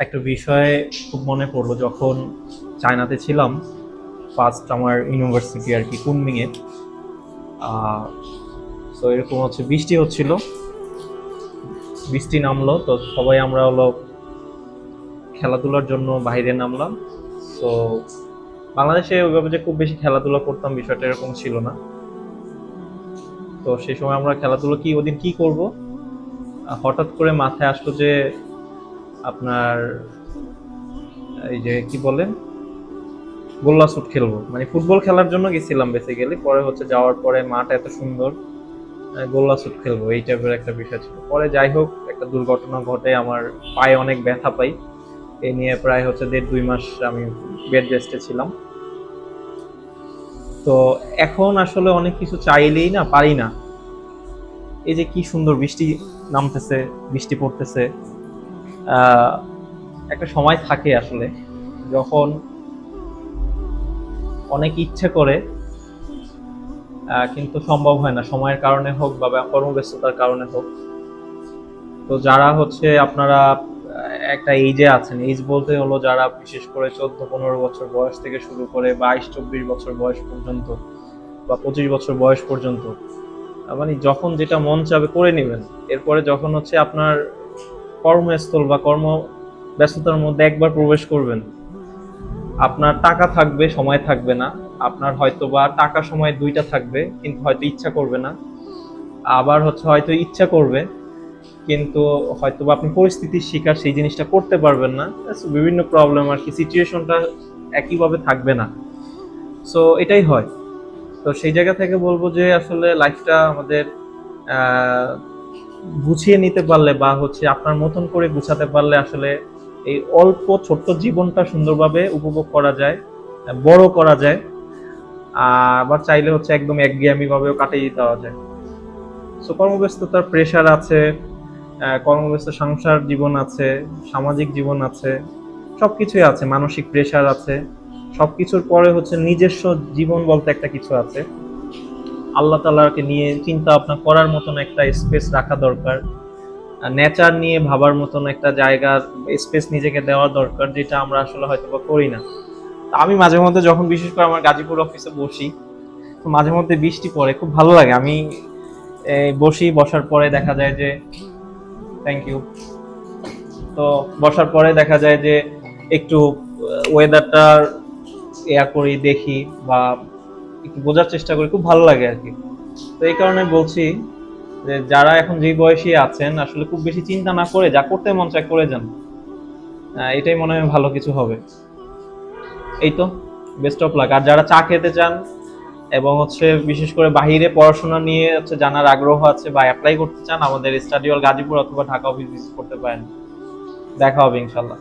একটা বিষয় খুব মনে পড়লো যখন চায়নাতে ছিলাম। ফার্স্ট আমার ইউনিভার্সিটি আর কি, কুনমিংয়ে। তো এরকম হচ্ছে বৃষ্টি হচ্ছিল, বৃষ্টি নামলো তো সবাই আমরা হলো খেলাধুলার জন্য বাইরে নামলাম। তো বাংলাদেশে ওইভাবে যে খুব বেশি খেলাধুলা করতাম বিষয়টা এরকম ছিল না। তো সেই সময় আমরা খেলাধুলা ওদিন কি করব, হঠাৎ করে মাথায় আসলো যে আপনার এই যে কি বলেন, গোল্লা শুট খেলবো, মানে ফুটবল খেলার জন্য গেছিলাম বেসিক্যালি। পরে হচ্ছে যাওয়ার পরে মাঠ এত সুন্দর, গোল্লা শুট খেলবো এই টাইপের একটা বিষয় ছিল। পরে যাই হোক, একটা দুর্ঘটনা ঘটে, আমার পায়ে অনেক ব্যথা পাই। এই নিয়ে প্রায় হচ্ছে 1.5-2 মাস আমি বেড রেস্টে ছিলাম। তো এখন আসলে অনেক কিছু চাইলেই না পারি না। এই যে কি সুন্দর বৃষ্টি নামতেছে, বৃষ্টি পড়তেছে, একটা সময় থাকে আসলে যখন অনেক ইচ্ছে করে, কিন্তু সম্ভব হয় না, সময়ের কারণে হোক বা কর্মব্যস্ততার কারণে হোক। তো যারা হচ্ছে আপনারা একটা এইজে আছেন, এইজ বলতে হলো যারা বিশেষ করে 14-15 বছর বয়স থেকে শুরু করে 22-24 বছর বয়স পর্যন্ত বা 25 বছর বয়স পর্যন্ত, মানে যখন যেটা মন চাবে করে নেবেন। এরপরে যখন হচ্ছে আপনার কর্মস্থল বা কর্ম ব্যস্ততার মধ্যে একবার প্রবেশ করবেন, আপনার টাকা থাকবে, সময় থাকবে না। আপনার হয়তো বা টাকা সময় দুইটা থাকবে, কিন্তু হয়তো ইচ্ছা করবে না। আবার হচ্ছে হয়তো ইচ্ছা করবে, কিন্তু হয়তো বা আপনি পরিস্থিতির শিকার, সেই জিনিসটা করতে পারবেন না। বিভিন্ন প্রবলেম আর কি, সিচুয়েশনটা একইভাবে থাকবে না। সো এটাই হয়। তো সেই জায়গা থেকে বলবো যে আসলে লাইফটা আমাদের আহ, গুছিয়ে নিতে পারলে বা হচ্ছে আপনার মতন করে গুছাতে পারলে আসলে এই অল্প ছোট্ট জীবনটা সুন্দরভাবে উপভোগ করা যায়, বড় করা যায়। আবার চাইলে হচ্ছে একদম একঘেয়েমি ভাবেও কাটিয়ে দেওয়া যায়। সো কর্মব্যস্ততার প্রেশার আছে, কর্মব্যস্ত সংসার জীবন আছে, সামাজিক জীবন আছে, সবকিছুই আছে, মানসিক প্রেশার আছে। সবকিছুর পরে হচ্ছে নিজস্ব জীবন বলতে একটা কিছু আছে। আল্লাহ তাআলাকে নিয়ে চিন্তা ভাবনা করার মতন একটা স্পেস রাখা দরকার। নেচার নিয়ে ভাবার মতন একটা জায়গার স্পেস নিজেকে দেওয়া দরকার, যেটা আমরা আসলে হয়তো বা করি না। আমি মাঝে মধ্যে যখন বিশেষ করে আমার গাজীপুর অফিসে বসি, তো মাঝে মধ্যে বৃষ্টি পড়ে, খুব ভালো লাগে। আমি বসি, বসার পরে দেখা যায় যে থ্যাংক ইউ। তো বসার পরে দেখা যায় যে একটু ওয়েদারটা করি, দেখি বা একটু বোঝার চেষ্টা করি, খুব ভালো লাগে আর কি। তো এই কারণে বলছি যে যারা এখন যে বয়সী আছেন আসলে খুব বেশি চিন্তা না করে যা করতে মন চায় করে যান। এটাই মনে হয় ভালো কিছু হবে। এই তো, বেস্ট অফ লাক। আর যারা চা খেতে চান এবং হচ্ছে বিশেষ করে বাহিরে পড়াশোনা নিয়ে হচ্ছে জানার আগ্রহ আছে বা অ্যাপ্লাই করতে চান, আমাদের স্টাডি হল গাজীপুর অথবা ঢাকা অফিস ভিজিট করতে পারেন। দেখা হবে ইনশাল্লাহ।